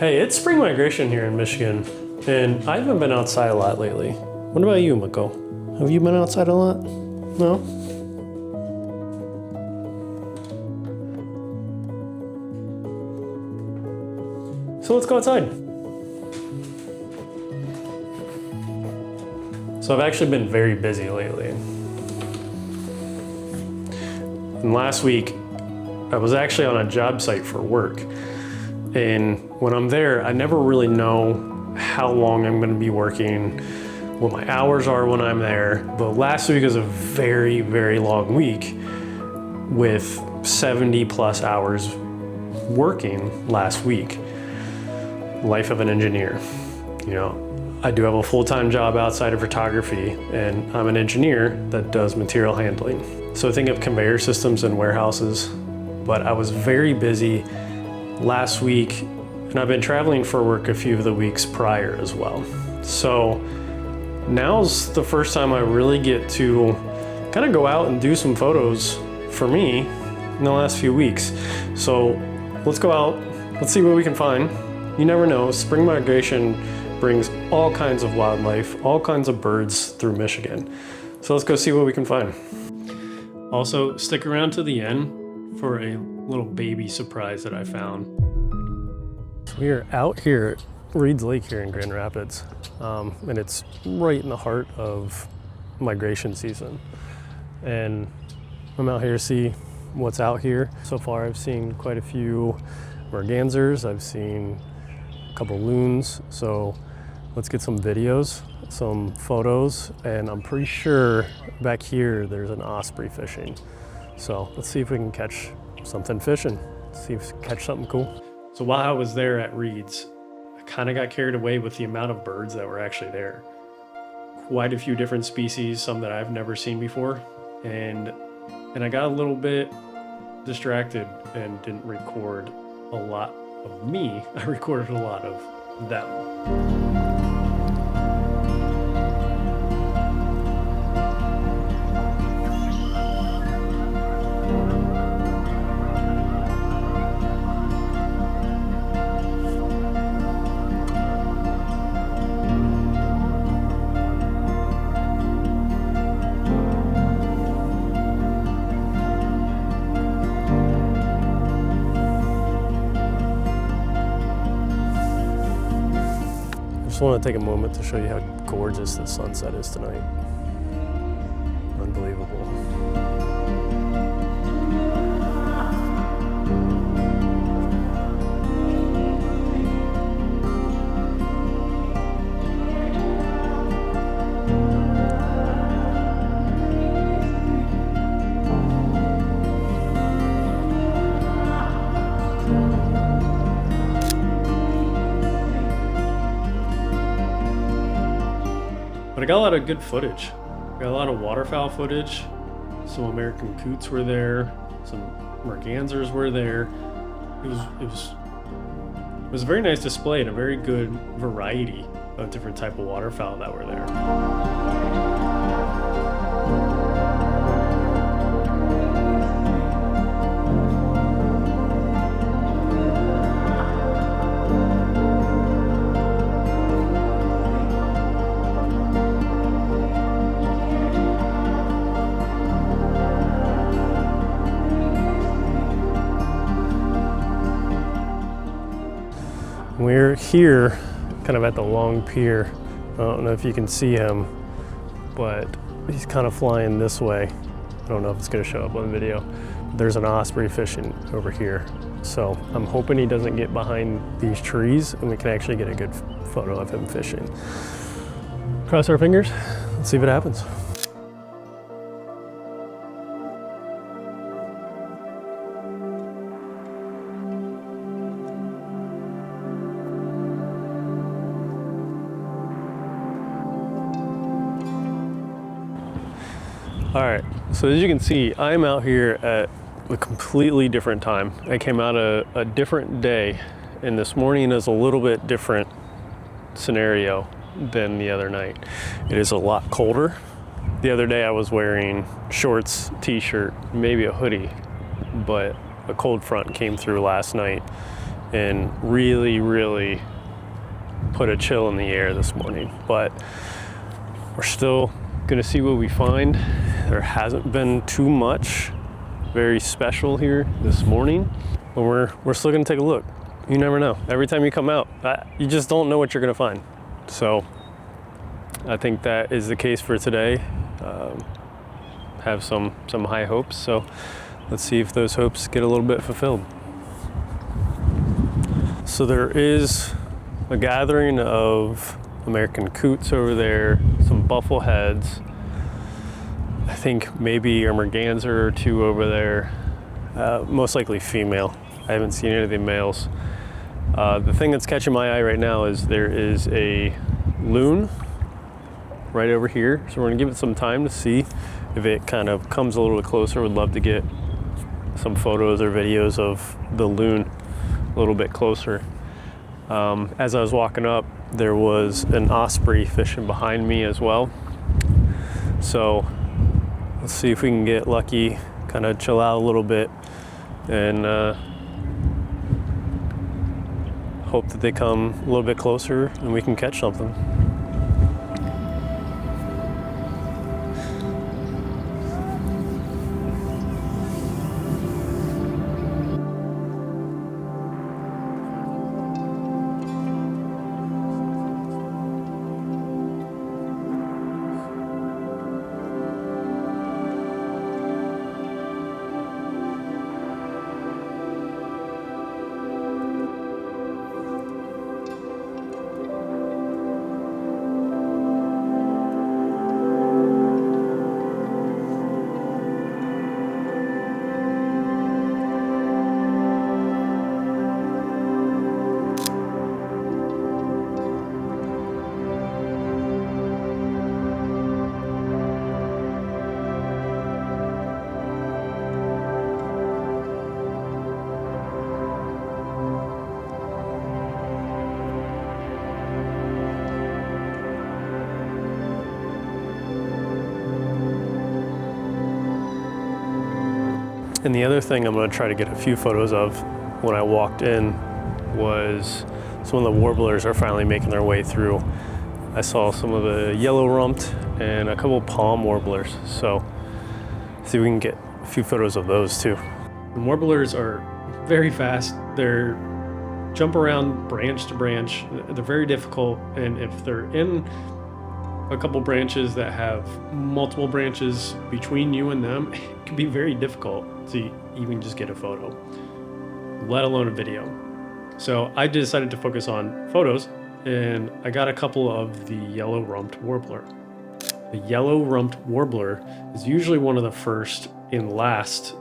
Hey, it's spring migration here in Michigan, and I haven't been outside a lot lately. What about you, Mako? Have you been outside a lot? No? So let's go outside. So I've actually been very busy lately. And last week, I was actually on a job site for work. And when I'm there, I never really know how long I'm gonna be working, what my hours are when I'm there. But last week was a very, very long week with 70 plus hours working last week. Life of an engineer. You know, I do have a full-time job outside of photography, and I'm an engineer that does material handling. So think of conveyor systems and warehouses, but I was very busy last week, and I've been traveling for work a few of the weeks prior as well. So now's the first time I really get to kind of go out and do some photos for me in the last few weeks. So let's go out, let's see what we can find. You never know, spring migration brings all kinds of wildlife, all kinds of birds through Michigan. So let's go see what we can find. Also, stick around to the end for a little baby surprise that I found. So we are out here at Reed's Lake here in Grand Rapids, and it's right in the heart of migration season. And I'm out here to see what's out here. So far I've seen quite a few Mergansers, I've seen a couple loons, so let's get some videos, some photos, and I'm pretty sure back here there's an osprey fishing. So let's see if we can catch something fishing, see if we can catch something cool. So while I was there at Reed's, I kind of got carried away with the amount of birds that were actually there. Quite a few different species, some that I've never seen before, and I got a little bit distracted and didn't record a lot of me. I recorded a lot of them. I want to take a moment to show you how gorgeous the sunset is tonight. Unbelievable. But I got a lot of good footage. Got a lot of waterfowl footage. Some American Coots were there. Some Mergansers were there. It was a very nice display and a very good variety of different type of waterfowl that were there. We're here kind of at the long pier. I don't know if you can see him, but he's kind of flying this way. I don't know if it's going to show up on the video. There's an osprey fishing over here. So I'm hoping he doesn't get behind these trees and we can actually get a good photo of him fishing. Cross our fingers, let's see if it happens. All right, so as you can see, I'm out here at a completely different time. I came out a different day, and this morning is a little bit different scenario than the other night. It is a lot colder. The other day I was wearing shorts, t-shirt, maybe a hoodie, but a cold front came through last night and really put a chill in the air this morning. But we're still gonna see what we find. There hasn't been too much very special here this morning, but we're still gonna take a look. You never know. Every time you come out, you just don't know what you're gonna find. So I think that is the case for today. Have some high hopes, so let's see if those hopes get a little bit fulfilled. So there is a gathering of American Coots over there, some Buffleheads, I think maybe a Merganser or two over there, most likely female. I haven't seen any of the males. The thing that's catching my eye right now is there is a loon right over here, so we're gonna give it some time to see if it kind of comes a little bit closer. Would love to get some photos or videos of the loon a little bit closer. As I was walking up, there was an osprey fishing behind me as well. So let's see if we can get lucky, kind of chill out a little bit, and hope that they come a little bit closer and we can catch something. And the other thing I'm going to try to get a few photos of when I walked in was some of the warblers are finally making their way through. I saw some of the yellow-rumped and a couple palm warblers, so see if we can get a few photos of those too. And warblers are very fast. They're jump around branch to branch. They're very difficult, and if they're in a couple branches that have multiple branches between you and them, it can be very difficult to even just get a photo, let alone a video. So I decided to focus on photos, and I got a couple of the yellow-rumped warbler. The yellow-rumped warbler is usually one of the first and last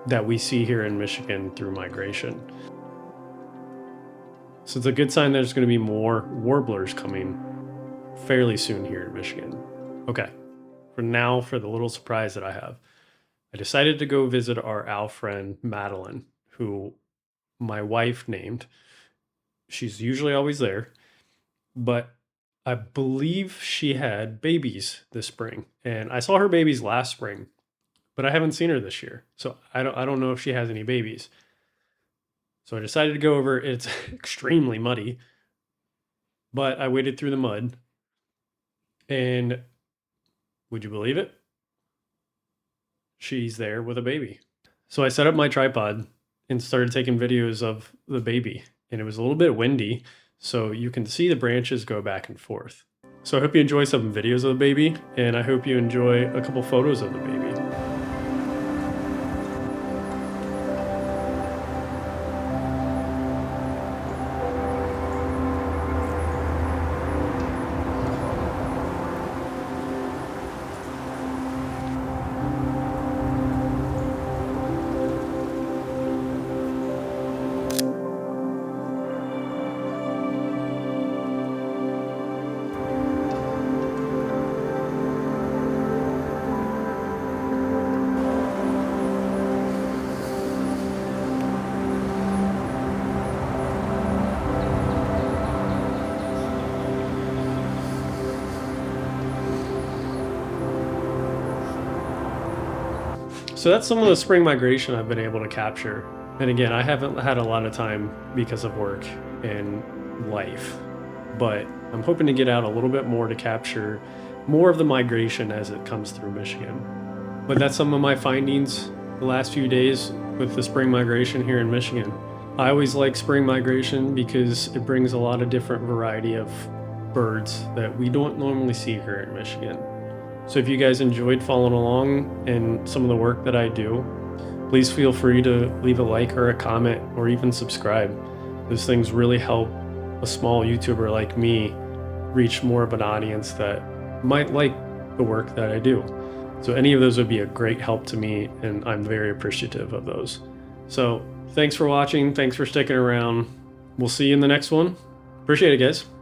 that we see here in Michigan through migration. So it's a good sign there's going to be more warblers coming fairly soon here in Michigan. Okay, for now, for the little surprise that I have, I decided to go visit our owl friend Madeline, who my wife named. She's usually always there, but I believe she had babies this spring, and I saw her babies last spring, but I haven't seen her this year, so I don't know if she has any babies. So I decided to go over. It's extremely muddy, but I waded through the mud, and would you believe it? She's there with a baby. So I set up my tripod and started taking videos of the baby, and it was a little bit windy, so you can see the branches go back and forth. So I hope you enjoy some videos of the baby, and I hope you enjoy a couple photos of the baby. So that's some of the spring migration I've been able to capture. And again, I haven't had a lot of time because of work and life, but I'm hoping to get out a little bit more to capture more of the migration as it comes through Michigan. But that's some of my findings the last few days with the spring migration here in Michigan. I always like spring migration because it brings a lot of different variety of birds that we don't normally see here in Michigan. So if you guys enjoyed following along in some of the work that I do, please feel free to leave a like or a comment or even subscribe. Those things really help a small YouTuber like me reach more of an audience that might like the work that I do. So any of those would be a great help to me, and I'm very appreciative of those. So thanks for watching. Thanks for sticking around. We'll see you in the next one. Appreciate it, guys.